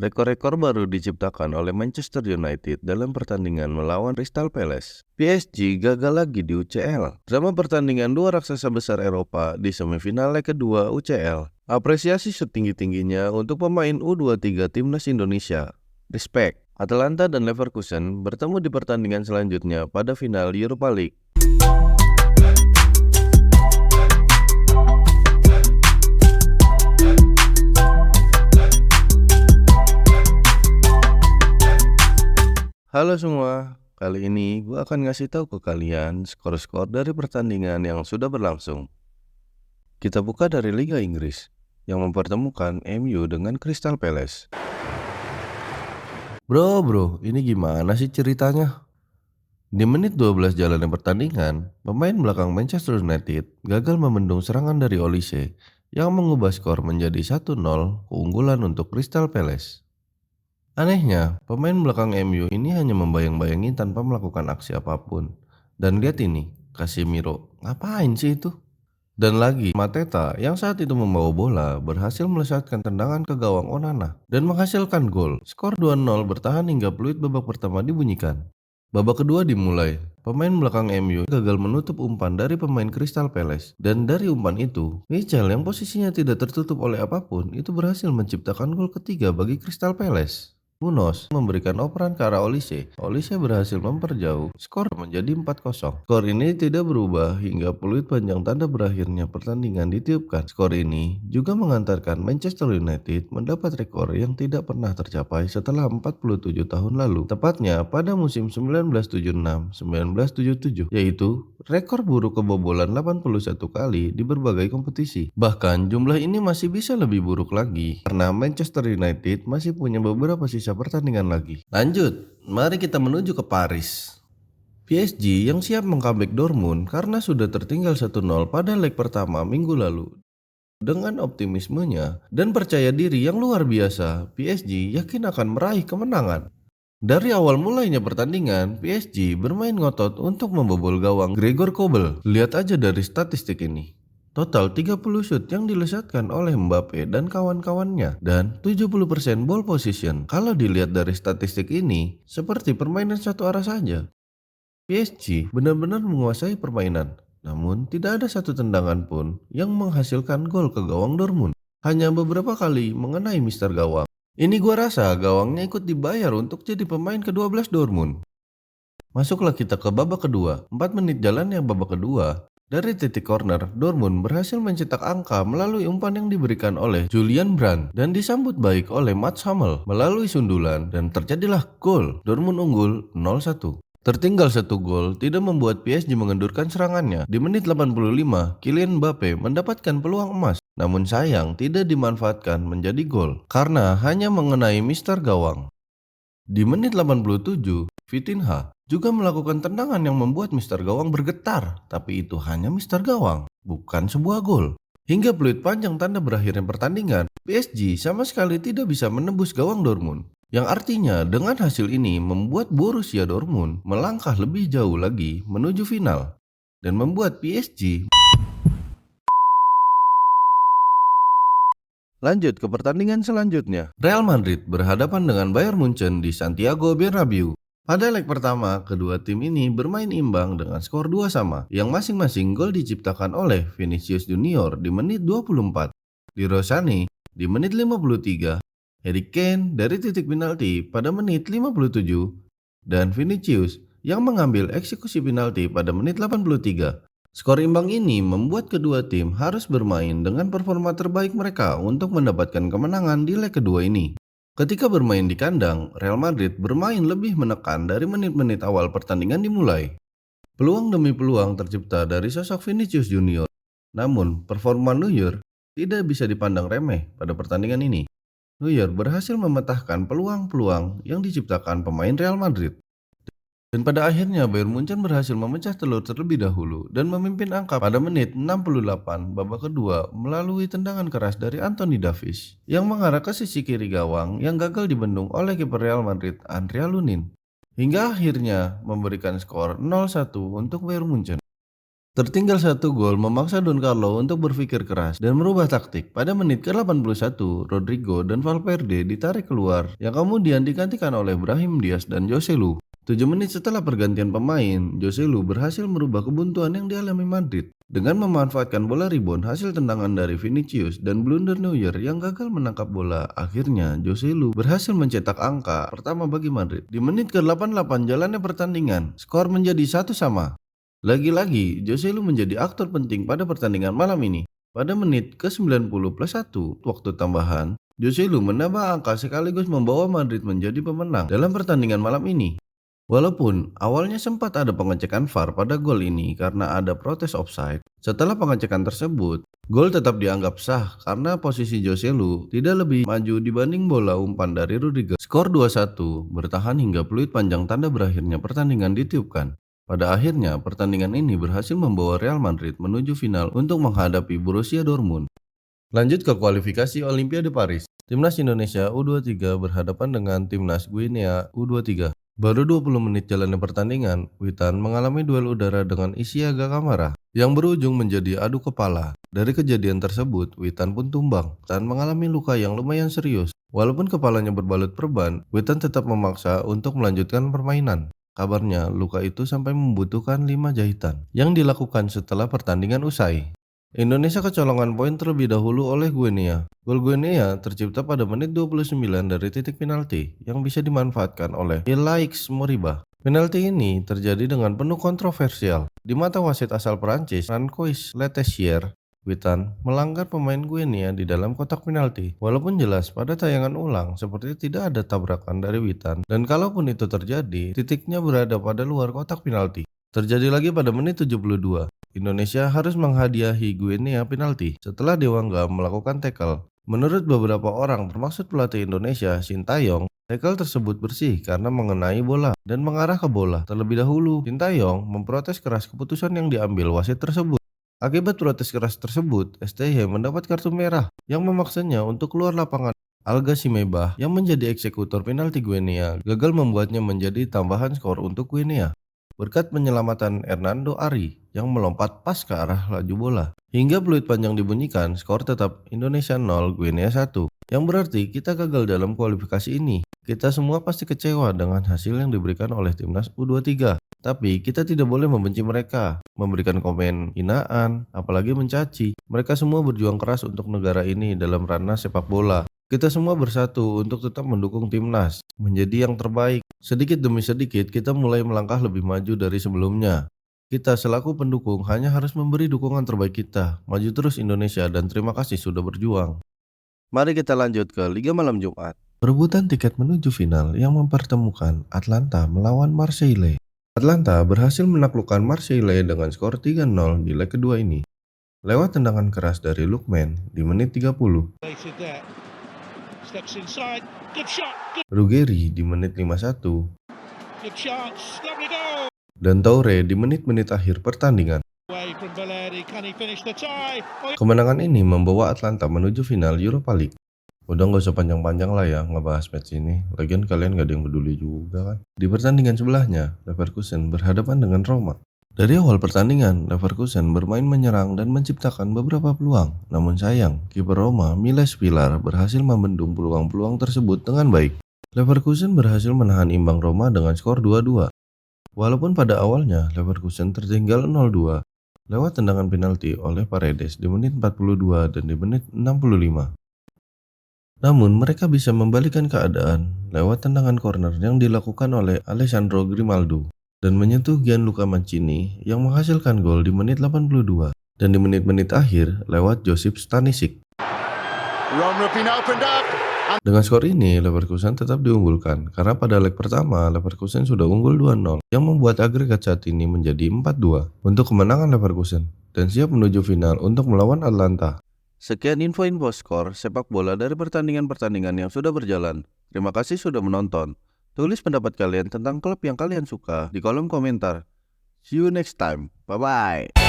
Rekor-rekor baru diciptakan oleh Manchester United dalam pertandingan melawan Crystal Palace. PSG gagal lagi di UCL. Drama pertandingan dua raksasa besar Eropa di semifinal leg kedua UCL. Apresiasi setinggi-tingginya untuk pemain U23 Timnas Indonesia. Respect. Atalanta dan Leverkusen bertemu di pertandingan selanjutnya pada final Europa League. Halo semua, kali ini gue akan ngasih tahu ke kalian skor-skor dari pertandingan yang sudah berlangsung. Kita buka dari Liga Inggris, yang mempertemukan MU dengan Crystal Palace. Bro, ini gimana sih ceritanya? Di menit 12 jalannya pertandingan, pemain belakang Manchester United gagal membendung serangan dari Olise yang mengubah skor menjadi 1-0 keunggulan untuk Crystal Palace. Anehnya, pemain belakang MU ini hanya membayang-bayangi tanpa melakukan aksi apapun. Dan lihat ini, Casemiro, ngapain sih itu? Dan lagi, Mateta yang saat itu membawa bola berhasil melesatkan tendangan ke gawang Onana dan menghasilkan gol. Skor 2-0 bertahan hingga peluit babak pertama dibunyikan. Babak kedua dimulai, pemain belakang MU gagal menutup umpan dari pemain Crystal Palace. Dan dari umpan itu, Michel yang posisinya tidak tertutup oleh apapun itu berhasil menciptakan gol ketiga bagi Crystal Palace. Munoz memberikan operan ke arah Olise. Olise berhasil memperjauh skor menjadi 4-0. Skor ini tidak berubah hingga peluit panjang tanda berakhirnya pertandingan ditiupkan. Skor ini juga mengantarkan Manchester United mendapat rekor yang tidak pernah tercapai setelah 47 tahun lalu. Tepatnya pada musim 1976-1977, yaitu rekor buruk kebobolan 81 kali di berbagai kompetisi. Bahkan jumlah ini masih bisa lebih buruk lagi karena Manchester United masih punya beberapa sisa pertandingan lagi. Lanjut, mari kita menuju ke Paris. PSG yang siap meng-comeback Dortmund karena sudah tertinggal 1-0 pada leg pertama minggu lalu. Dengan optimismenya dan percaya diri yang luar biasa, PSG yakin akan meraih kemenangan. Dari awal mulainya pertandingan, PSG bermain ngotot untuk membobol gawang Gregor Kobel. Lihat aja dari statistik ini. Total 30 shoot yang dilesatkan oleh Mbappe dan kawan-kawannya dan 70% ball position. Kalau dilihat dari statistik ini, seperti permainan satu arah saja. PSG benar-benar menguasai permainan, namun tidak ada satu tendangan pun yang menghasilkan gol ke gawang Dortmund. Hanya beberapa kali mengenai mister gawang. Ini gua rasa gawangnya ikut dibayar untuk jadi pemain ke-12 Dortmund. Masuklah kita ke babak kedua. 4 menit jalannya babak kedua. Dari titik corner, Dortmund berhasil mencetak angka melalui umpan yang diberikan oleh Julian Brandt dan disambut baik oleh Mats Hummels melalui sundulan dan terjadilah gol. Dortmund unggul 0-1. Tertinggal satu gol tidak membuat PSG mengendurkan serangannya. Di menit 85, Kylian Mbappe mendapatkan peluang emas, namun sayang tidak dimanfaatkan menjadi gol karena hanya mengenai mister gawang. Di menit 87, Vitinha juga melakukan tendangan yang membuat mister gawang bergetar, tapi itu hanya mister gawang, bukan sebuah gol. Hingga peluit panjang tanda berakhirnya pertandingan, PSG sama sekali tidak bisa menembus gawang Dortmund. Yang artinya dengan hasil ini membuat Borussia Dortmund melangkah lebih jauh lagi menuju final dan membuat PSG. Lanjut ke pertandingan selanjutnya. Real Madrid berhadapan dengan Bayern Munchen di Santiago Bernabeu. Pada leg pertama, kedua tim ini bermain imbang dengan skor 2-2, yang masing-masing gol diciptakan oleh Vinicius Junior di menit 24, Di Rosani di menit 53, Harry Kane dari titik penalti pada menit 57, dan Vinicius yang mengambil eksekusi penalti pada menit 83. Skor imbang ini membuat kedua tim harus bermain dengan performa terbaik mereka untuk mendapatkan kemenangan di leg kedua ini. Ketika bermain di kandang, Real Madrid bermain lebih menekan dari menit-menit awal pertandingan dimulai. Peluang demi peluang tercipta dari sosok Vinicius Junior. Namun, performa Neuer tidak bisa dipandang remeh pada pertandingan ini. Neuer berhasil memecahkan peluang-peluang yang diciptakan pemain Real Madrid. Dan pada akhirnya Bayern Munchen berhasil memecah telur terlebih dahulu dan memimpin angka pada menit 68 babak kedua melalui tendangan keras dari Anthony Davies yang mengarah ke sisi kiri gawang yang gagal dibendung oleh kiper Real Madrid Andrea Lunin. Hingga akhirnya memberikan skor 0-1 untuk Bayern Munchen. Tertinggal satu gol memaksa Don Carlo untuk berpikir keras dan merubah taktik. Pada menit ke-81, Rodrigo dan Valverde ditarik keluar, yang kemudian digantikan oleh Brahim Diaz dan Joselu. 7 menit setelah pergantian pemain, Joselu berhasil merubah kebuntuan yang dialami Madrid. Dengan memanfaatkan bola rebound hasil tendangan dari Vinicius dan blunder Neuer yang gagal menangkap bola, akhirnya Joselu berhasil mencetak angka pertama bagi Madrid. Di menit ke-88 jalannya pertandingan, skor menjadi 1-1. Lagi-lagi, Joselu menjadi aktor penting pada pertandingan malam ini. Pada menit ke-90 plus 1 waktu tambahan, Joselu menambah angka sekaligus membawa Madrid menjadi pemenang dalam pertandingan malam ini. Walaupun awalnya sempat ada pengecekan VAR pada gol ini karena ada protes offside, setelah pengecekan tersebut, gol tetap dianggap sah karena posisi Joselu tidak lebih maju dibanding bola umpan dari Rudiger. Skor 2-1 bertahan hingga peluit panjang tanda berakhirnya pertandingan ditiupkan. Pada akhirnya, pertandingan ini berhasil membawa Real Madrid menuju final untuk menghadapi Borussia Dortmund. Lanjut ke kualifikasi Olimpiade Paris. Timnas Indonesia U23 berhadapan dengan Timnas Guinea U23. Baru 20 menit jalannya pertandingan, Witan mengalami duel udara dengan Isiaga Kamara yang berujung menjadi adu kepala. Dari kejadian tersebut, Witan pun tumbang dan mengalami luka yang lumayan serius. Walaupun kepalanya berbalut perban, Witan tetap memaksa untuk melanjutkan permainan. Kabarnya, luka itu sampai membutuhkan 5 jahitan yang dilakukan setelah pertandingan usai. Indonesia kecolongan poin terlebih dahulu oleh Guinea. Gol Guinea tercipta pada menit 29 dari titik penalti yang bisa dimanfaatkan oleh Ilaix Moriba. Penalti ini terjadi dengan penuh kontroversial. Di mata wasit asal Prancis, Francois Letessier, Witan melanggar pemain Guinea di dalam kotak penalti. Walaupun jelas pada tayangan ulang seperti tidak ada tabrakan dari Witan, dan kalaupun itu terjadi, titiknya berada pada luar kotak penalti. Terjadi lagi pada menit 72. Indonesia harus menghadiahi Guinea penalti setelah Dewangga melakukan tackle. Menurut beberapa orang termasuk pelatih Indonesia, Sintayong, tackle tersebut bersih karena mengenai bola dan mengarah ke bola. Terlebih dahulu, Sintayong memprotes keras keputusan yang diambil wasit tersebut. Akibat protes keras tersebut, STY mendapat kartu merah yang memaksanya untuk keluar lapangan. Alga Simebah yang menjadi eksekutor penalti Guinea gagal membuatnya menjadi tambahan skor untuk Guinea. Berkat penyelamatan Hernando Ari yang melompat pas ke arah laju bola. Hingga peluit panjang dibunyikan, skor tetap Indonesia 0, Guinea 1. Yang berarti kita gagal dalam kualifikasi ini. Kita semua pasti kecewa dengan hasil yang diberikan oleh timnas U23. Tapi kita tidak boleh membenci mereka, memberikan komen hinaan, apalagi mencaci. Mereka semua berjuang keras untuk negara ini dalam ranah sepak bola. Kita semua bersatu untuk tetap mendukung timnas menjadi yang terbaik. Sedikit demi sedikit kita mulai melangkah lebih maju dari sebelumnya. Kita selaku pendukung hanya harus memberi dukungan terbaik kita. Maju terus Indonesia dan terima kasih sudah berjuang. Mari kita lanjut ke Liga Malam Jumat. Perebutan tiket menuju final yang mempertemukan Atlanta melawan Marseille. Atlanta berhasil menaklukkan Marseille dengan skor 3-0 di leg kedua ini. Lewat tendangan keras dari Lookman di menit 30. Ruggeri di menit 51. Dan Toure di menit-menit akhir pertandingan. Kemenangan ini membawa Atlanta menuju final Europa League. Udah gak usah panjang-panjang lah ya ngebahas match ini. Lagian kalian gak ada yang peduli juga kan. Di pertandingan sebelahnya, Leverkusen berhadapan dengan Roma. Dari awal pertandingan, Leverkusen bermain menyerang dan menciptakan beberapa peluang. Namun sayang, kiper Roma, Miles Pilar, berhasil membendung peluang-peluang tersebut dengan baik. Leverkusen berhasil menahan imbang Roma dengan skor 2-2. Walaupun pada awalnya Leverkusen tertinggal 0-2 lewat tendangan penalti oleh Paredes di menit 42 dan di menit 65. Namun mereka bisa membalikan keadaan lewat tendangan corner yang dilakukan oleh Alessandro Grimaldo dan menyentuh Gianluca Mancini yang menghasilkan gol di menit 82 dan di menit-menit akhir lewat Josip Stanisic. Dengan skor ini, Leverkusen tetap diunggulkan karena pada leg pertama Leverkusen sudah unggul 2-0 yang membuat agregat saat ini menjadi 4-2 untuk kemenangan Leverkusen dan siap menuju final untuk melawan Atlanta. Sekian info-info skor sepak bola dari pertandingan-pertandingan yang sudah berjalan. Terima kasih sudah menonton. Tulis pendapat kalian tentang klub yang kalian suka di kolom komentar. See you next time. Bye-bye.